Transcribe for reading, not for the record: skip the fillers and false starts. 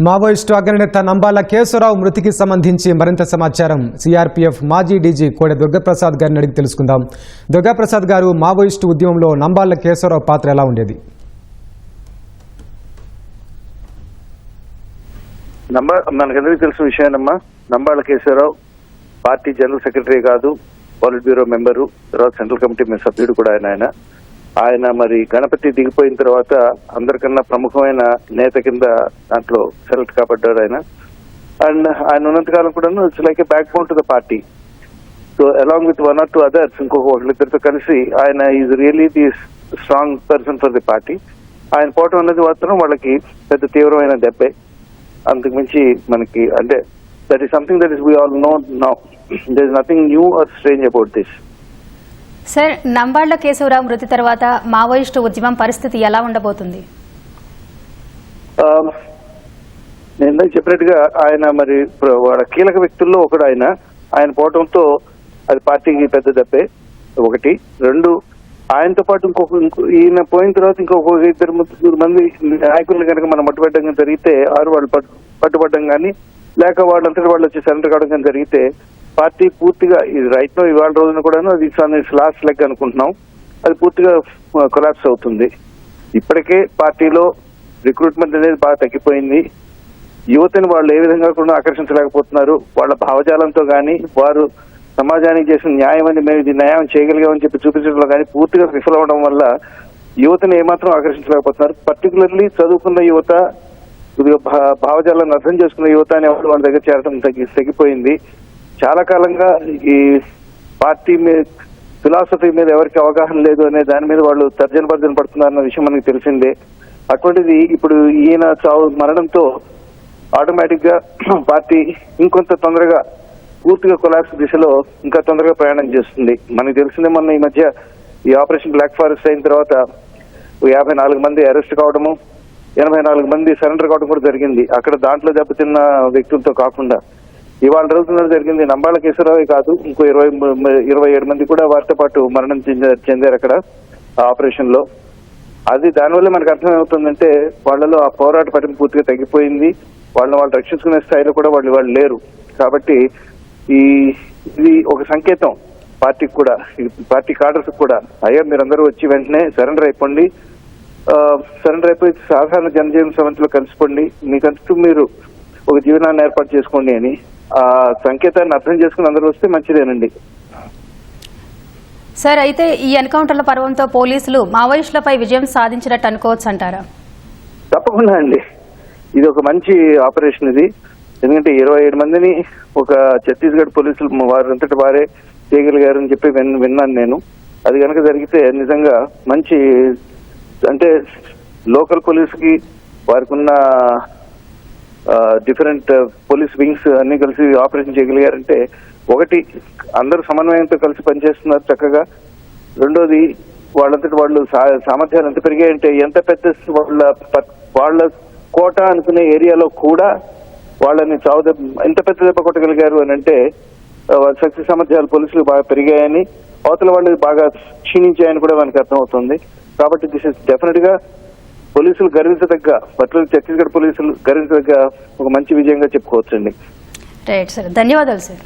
Maoist అగ్రనేత నంబాల కేశవరావు మృతికి సంబంధించి మరింత సమాచారం సిఆర్పీఎఫ్ మాజీ డీజీ కోడె దుర్గాప్రసాద్ గారిని అడిగి తెలుసుకుందాం. దుర్గాప్రసాద్ గారు, మావోయిస్టు ఉద్యమంలో నంబాల కేశవరావు పాత్ర ఎలా ఉండేది? మనకందరికీ తెలిసిన విషయానమ్మా, Nambala Keshavarao party general secretary కాదు, పాలిట్ బ్యూరో మెంబరు, తర్వాత సెంట్రల్ కమిటీ సభ్యుడు కూడా ఆయన మరి గణపతి దిగిపోయిన తర్వాత అందరికన్నా ప్రముఖమైన నేత కింద దాంట్లో సెలెక్ట్ కాబడ్డాడు ఆయన. అండ్ ఆయన ఉన్నంతకాలం కూడా it's like a backbone to the party. So along with 1 or 2 others, ఒకళ్ళిద్దరితో కలిసి ఆయన is really the strong person for the party. ఆయన పోవటం అనేది మాత్రం వాళ్ళకి పెద్ద తీవ్రమైన దెబ్బే. అంతకు మించి మనకి అంటే that is something that is we all know now. There is nothing new or strange about this. Sir, Nambala Keshava Rao మృతి తర్వాత మావోయిస్టు ఉద్యమం పరిస్థితి ఎలా ఉండబోతుంది? నేను చెప్పినట్టుగా ఆయన మరి వాళ్ళ కీలక వ్యక్తుల్లో ఒకడు ఆయన పోవడంతో అది పార్టీకి పెద్ద దెబ్బే ఒకటి. 2, ఆయనతో పాటు ఈయన పోయిన తర్వాత ఇంకొక 2-3 మంది నాయకులను కనుక మనం పట్టుబట్టడం జరిగితే, వాళ్ళు పట్టుబట్టడం కానీ లేక వాళ్ళంతటి వాళ్ళు వచ్చి సరెండర్ కావడం కానీ జరిగితే పార్టీ పూర్తిగా ఇది రైట్ నో ఇవాళ రోజున కూడా అది లాస్ట్ లెగ్ అనుకుంటున్నాం, అది పూర్తిగా కొలాప్స్ అవుతుంది. ఇప్పటికే పార్టీలో రిక్రూట్మెంట్ అనేది బాగా తగ్గిపోయింది. యువతని వాళ్ళు ఏ విధంగా కూడా ఆకర్షించలేకపోతున్నారు. వాళ్ళ భావజాలంతో కానీ వారు సమాజానికి చేసిన న్యాయం అని మేము ఇది న్యాయం చేయగలిగామని చెప్పి చూపించడంలో కానీ పూర్తిగా విఫలవడం వల్ల యువతని ఏమాత్రం ఆకర్షించలేకపోతున్నారు. పర్టికులర్లీ చదువుకున్న యువత, భావజాలను అర్థం చేసుకున్న యువత అనే వాళ్ళ దగ్గర చేరడం తగ్గిపోయింది. చాలా కాలంగా ఈ పార్టీ మీద ఫిలాసఫీ మీద ఎవరికి అవగాహన లేదు అనే దాని మీద వాళ్ళు తర్జన పడుతున్నారన్న విషయం మనకి తెలిసిందే. అటువంటిది ఇప్పుడు ఈయన మరణంతో ఆటోమేటిక్ గా పార్టీ ఇంకొంత తొందరగా పూర్తిగా కొలాప్స్ దిశలో ఇంకా తొందరగా ప్రయాణం చేస్తుంది. మనకి తెలిసిందే, మొన్న ఈ మధ్య ఈ ఆపరేషన్ బ్లాక్ ఫారెస్ట్ అయిన తర్వాత 54 మంది అరెస్ట్ కావడము, 84 మంది సరెండర్ కావడం కూడా జరిగింది. అక్కడ దాంట్లో దెబ్బతిన్న వ్యక్తులతో కాకుండా ఇవాళ రోజున జరిగింది నంబాల కేశవరావు కాదు, ఇంకో 27 మంది కూడా వారితో పాటు మరణం చెందారు అక్కడ ఆపరేషన్ లో. అది దానివల్ల మనకు అర్థమవుతుందంటే వాళ్ళలో ఆ పోరాట పటిమ పూర్తిగా తగ్గిపోయింది. వాళ్ళు రక్షించుకునే స్థాయిలో కూడా వాళ్ళు లేరు. కాబట్టి ఇది ఒక సంకేతం పార్టీకి కూడా, పార్టీ కాడర్స్ కూడా, అయ్యా మీరందరూ వచ్చి వెంటనే సరెండర్ అయిపోండి, సరెండర్ అయిపోయి సాధారణ జనజీవన సమితిలో కలిసిపోండి, మీకంటూ మీరు ఒక జీవనాన్ని ఏర్పాటు చేసుకోండి అని ఆ సంకేతాన్ని అర్థం చేసుకుని అందరూ వస్తే మంచిదేనండి. సార్, అయితే ఈ ఎన్కౌంటర్ల పర్వంతో పోలీసులు మావోయిస్టులపై విజయం సాధించినట్టు అనుకోవచ్చు అంటారా? తప్పకుండా అండి, ఇది ఒక మంచి ఆపరేషన్ ఇది. ఎందుకంటే 27 మందిని ఒక ఛత్తీస్గఢ్ పోలీసులు వారంతటి వారే చేయగలిగారని చెప్పి విన్నాను నేను. అది కనుక జరిగితే నిజంగా మంచి, అంటే లోకల్ పోలీసుకి వారికి ఉన్న డిఫరెంట్ పోలీస్ వింగ్స్ అన్ని కలిసి ఆపరేషన్ చేయగలిగారంటే, ఒకటి అందరూ సమన్వయంతో కలిసి పనిచేస్తున్నారు చక్కగా. రెండోది వాళ్ళంతటి వాళ్ళు సామర్థ్యాలు ఎంత పెరిగాయంటే, ఎంత పెద్ద వాళ్ళ కోట అనుకునే ఏరియాలో కూడా వాళ్ళని ఎంత పెద్ద దెబ్బ కొట్టగలిగారు అని అంటే శక్తి సామర్థ్యాలు పోలీసులు బాగా పెరిగాయని, అవతల వాళ్ళు బాగా క్షీణించాయని కూడా మనకు అర్థమవుతుంది. కాబట్టి దిస్ ఇస్ డెఫినెట్ గా పోలీసులు గర్వించదగ్గ, ఛత్తీస్గఢ్ పోలీసులు గర్వించదగ్గ ఒక మంచి విజయంగా చెప్పుకోవచ్చండి. రైట్ సార్, ధన్యవాదాలు సార్.